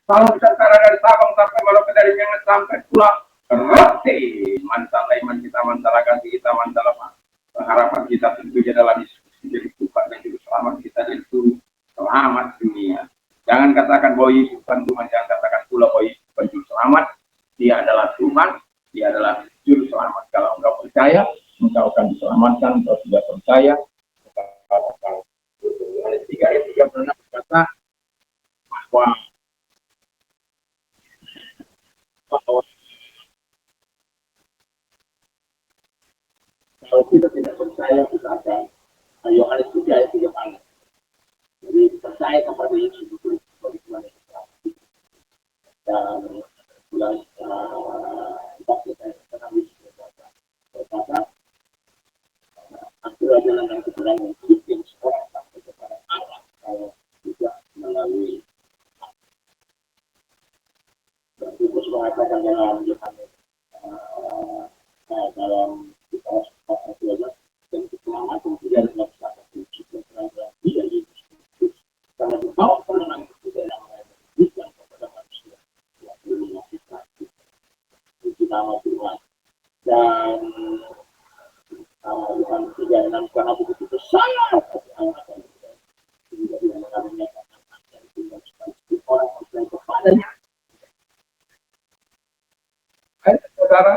Kalau Nusantara dari Sabang sampai Merauke, dari Miangas sampai pulang roti mantan laiman kita, mantarakan kita, mantara harapan kita tentunya adalah diskusi jadi Tuhan dan juru selamat kita dan juru selamat dunia. Jangan katakan bahwa Yesus bukan Tuhan, jangan katakan pula bahwa Yesus bukan juru selamat. Dia adalah Tuhan, dia adalah juru selamat. Kalau engkau percaya, engkau akan diselamatkan. Kalau tidak percaya, engkau akan. Ayat 3 ayat 36 berkata bahwa kalau kita tidak percaya, kita akan. Yohanes 3 ayat 36. Jadi percaya kepada Yesus itu sebagai Tuhan yang kita. Dan bulan waktu saya katakan Yesus berkata, aku adalah yang kebenaran yang hidup yang seorang sampai kepada Allah kalau tidak melalui. Dan Yesus mengatakan dalam Yohanes dalam pasal 12 dan keselamatan tidak dalam satu prinsip yang terang dia Yesus Kristus karena dibawa kemenangan itu dalam memberikan kepada manusia yang perlu kita puji nama Tuhan. Dan Yohanes 3:6 karena begitu besar kasih Allah akan kita sehingga dia mengaruniakan anaknya tinggal sekali orang percaya kepadanya. Saudara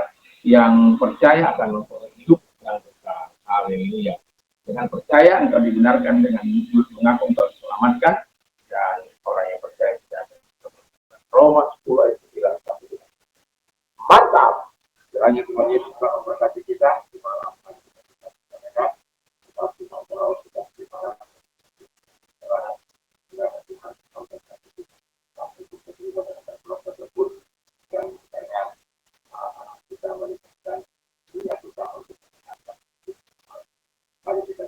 yang percaya akan memperoleh hidup yang kekal. Haleluya. Dengan percaya engkau dibenarkan, dengan mengaku engkau diselamatkan, dan orang yang percaya tidak akan. Roma 10 ayat 9 sampai 10. Mantap. Kiranya Tuhan Yesus telah memberkati kita di malam hari kita. Tetapi kalau sudah di malam Tuhan memberkati kita sampai kita terima dengan doa tersebut dan kita melibatkan dunia kita untuk menyenangkan. Mari kita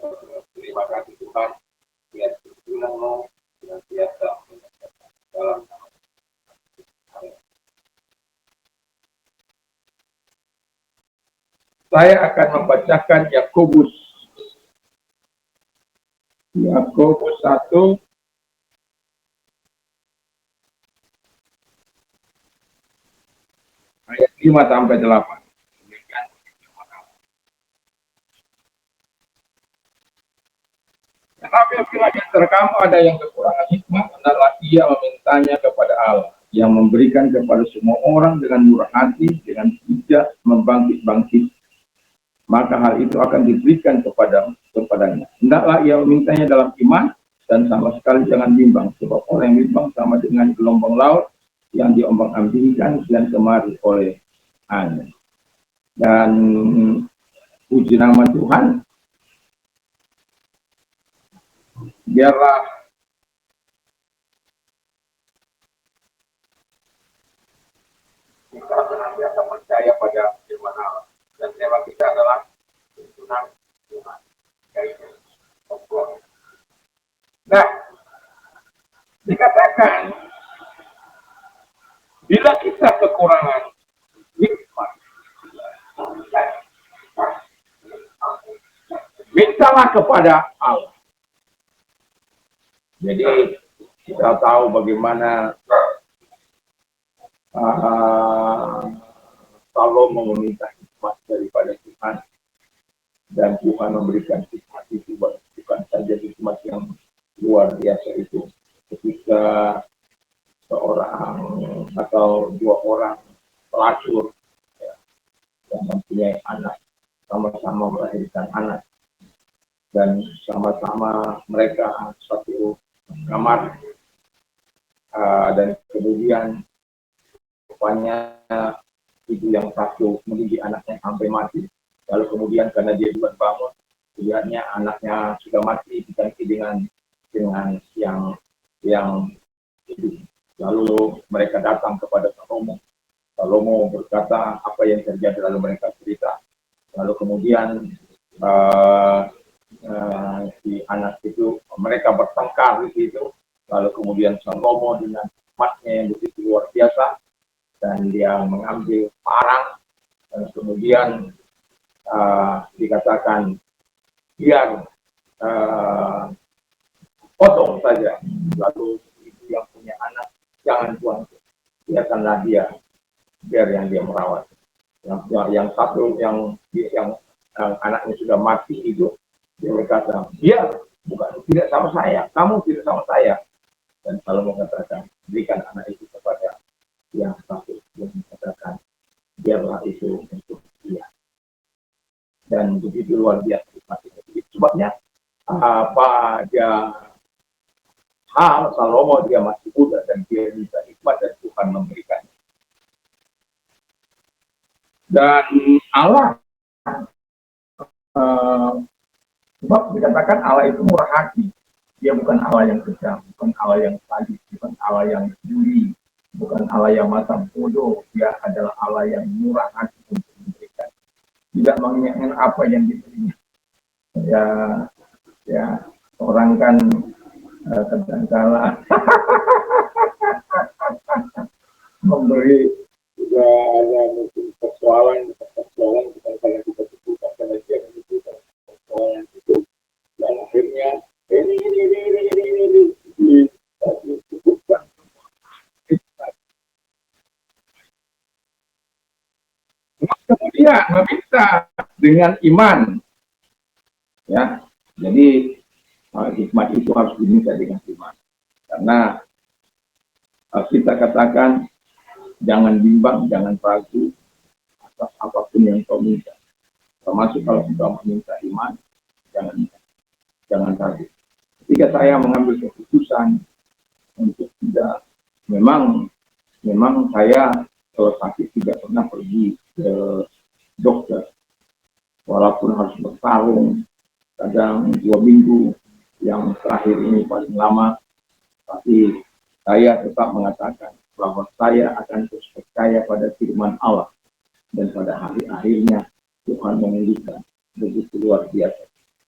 terima kasih Tuhan. Biar Tuhan senantiasa menyertai dalam nama Tuhan. Saya akan membacakan Yakobus 1 ayat 5 sampai 8. Tetapi apabila di antara kamu ada yang kekurangan hikmah, hendaklah ia memintanya kepada Allah, yang memberikan kepada semua orang dengan murah hati, dengan tidak membangkit-bangkit. Maka hal itu akan diberikan kepadanya. Hendaklah ia memintanya dalam iman, dan sama sekali jangan bimbang, sebab orang yang bimbang sama dengan gelombang laut yang diombang-ambingkan dan kemari oleh angin. Dan puji nama Tuhan, biarlah kita senantiasa percaya pada firman Allah, dan tema kita adalah tuntunan Tuhan. Nah, dikatakan bila kita kekurangan hikmat, mintalah kepada Allah. Jadi kita tahu bagaimana Salomo meminta hikmat daripada Tuhan, dan Tuhan memberikan hikmat itu bukan saja hikmat yang luar biasa itu. Ketika seorang atau dua orang pelacur yang mempunyai anak sama-sama melahirkan anak, dan sama-sama mereka satu kamar, dan kemudian rupanya ibu yang satu mendidik anaknya sampai mati, lalu kemudian karena dia juga bangun, lihatnya anaknya sudah mati diganti dengan yang hidup. Lalu mereka datang kepada Salomo. Salomo berkata apa yang terjadi, lalu mereka cerita. Lalu kemudian si anak itu, mereka bertengkar di situ. Lalu kemudian Salomo dengan hikmatnya yang begitu luar biasa, dan dia mengambil parang, dan kemudian dikatakan biar potong saja. Lalu ibu yang punya anak jangan buang biarkanlah dia, biar yang dia merawat. Yang satu yang anaknya sudah mati itu, dia berkata, biar, bukan, tidak sama saya, kamu tidak sama saya. Dan kalau mengatakan, berikan anak itu kepada yang satu, yang mengatakan, biarlah itu untuk dia. Dan begitu luar biasa. Sebabnya, pada hal Salomo dia masih muda dan dia bisa hikmat dan Tuhan memberikan. Dan Allah, sebab dikatakan Allah itu murah hati. Dia bukan Allah yang kejam, bukan Allah yang sadis, bukan Allah yang juri, bukan Allah yang mata bodoh. Dia adalah Allah yang murah hati untuk memberikan. Tidak menginginkan apa yang diberinya. Ya, orang kan kadang-kala memberi juga ada mungkin persoalan bukan karena kita butuhkan, karena dia membutuhkan persoalan itu, dan akhirnya ini disebutkan kemudian meminta dengan iman, ya. Jadi hikmat itu harus diminta dengan iman, karena kita katakan jangan bimbang, jangan ragu atas apapun yang kau minta. Termasuk kalau kita meminta iman, jangan ragu. Ketika saya mengambil keputusan untuk tidak, memang saya kalau sakit tidak pernah pergi ke dokter, walaupun harus bertarung, kadang 2 minggu, yang terakhir ini paling lama, tapi saya tetap mengatakan bahwa saya akan terus percaya pada firman Allah, dan pada hari-akhirnya Tuhan memulihkan begitu luar biasa.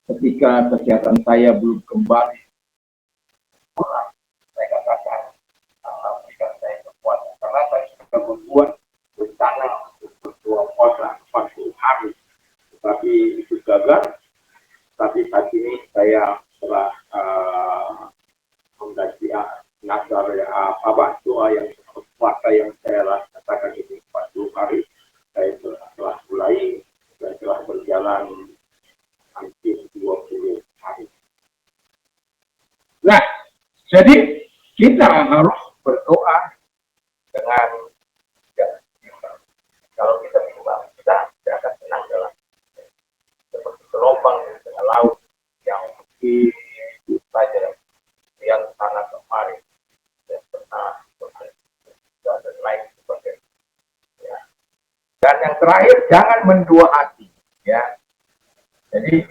Ketika kesehatan saya belum kembali, saya katakan berikan saya kekuatan, karena saya sudah membuat rencana untuk berdoa puasa 40 hari, tetapi itu gagal. Tapi saat ini saya telah mengganti nazar doa yang puasa yang saya katakan ini 40 hari. Saya telah mulai dan telah berjalan hampir 20 hari. Nah, jadi kita harus berdoa dengan kalau kita bimbang, kita tidak akan tenang dalam seperti gelombang di tengah laut yang begitu saja yang sangat kemarin dan dan lain sebagainya. Ya. Dan yang terakhir, jangan mendua hati, ya. Jadi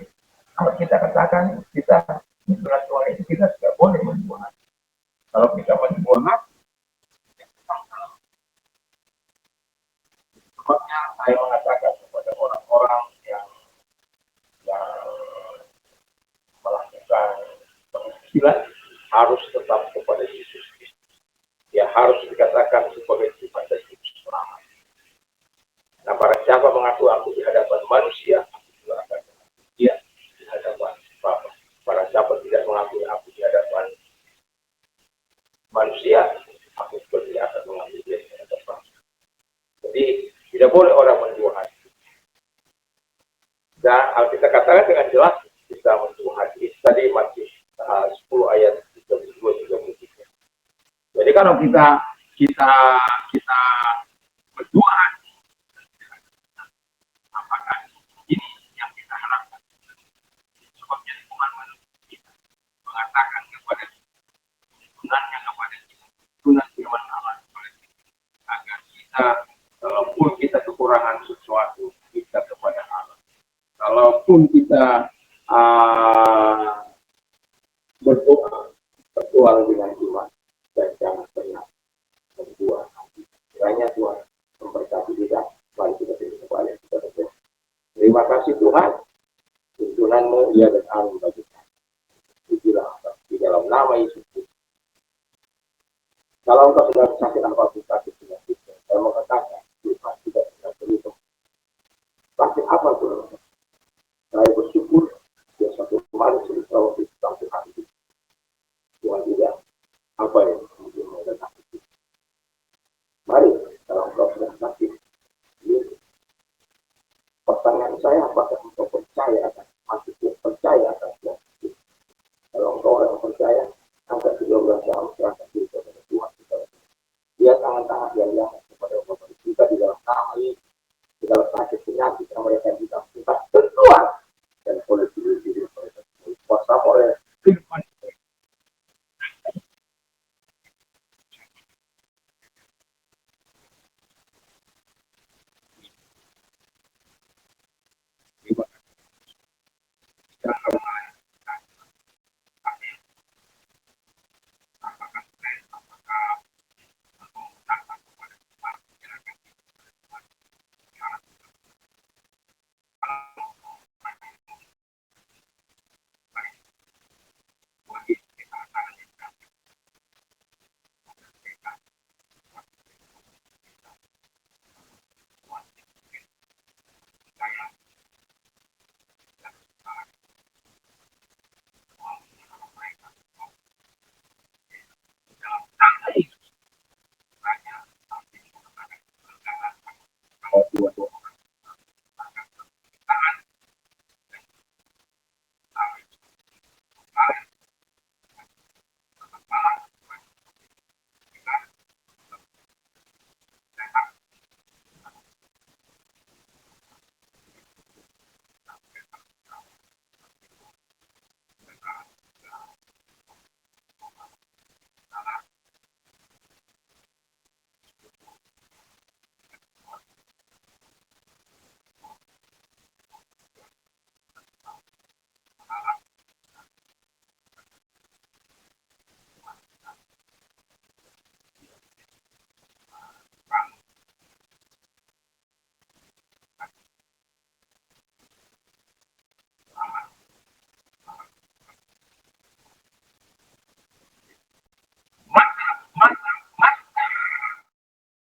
kalau kita katakan kita mengenal Tuhan itu, kita tidak boleh mendua hati. Kalau kita mendua hati, sebabnya saya mengatakan kepada orang-orang yang melakukan pengisilan harus tetap kepada Yesus Kristus. Ya harus dikatakan sebagai Tuhan dan Juru Selamat. Nah, para siapa mengaku aku di hadapan manusia, aku juga akan mengaku dia di hadapan Bapa. Para siapa tidak mengakui aku di hadapan manusia, aku juga tidak akan mengaku dia di hadapan Bapa. Jadi tidak boleh orang mendua hati. Dan kita katakan dengan jelas bisa mendua hati. Tadi Matius 10 ayat 32-33. Jadi kalau kita berdua, apakah ini yang kita harapkan? Sebabnya Tuhan kita mengatakan kepada tunannya kepada kita, tunan firman Allah kepada kita, agar kita, kalaupun kita kekurangan sesuatu, kita kepada Allah. Kalaupun kita berdoa dengan iman, dan jangan pernah membuat hati. Kiranya Tuhan memberkati kita. Mari kita kembali kita berdoa. Terima kasih Tuhan, tuntunanmu ya dan amin bagi kami. Pujilah di dalam nama Yesus. Kalau engkau sudah sakit apapun, sakit penyakit, saya mau katakan Tuhan tidak pernah berhitung sakit apa pun. Saya bersyukur dia satu kemarin selalu di sampai hari ini. Tuhan tidak apa yang mungkin mengenai. Mari saya apakah engkau percaya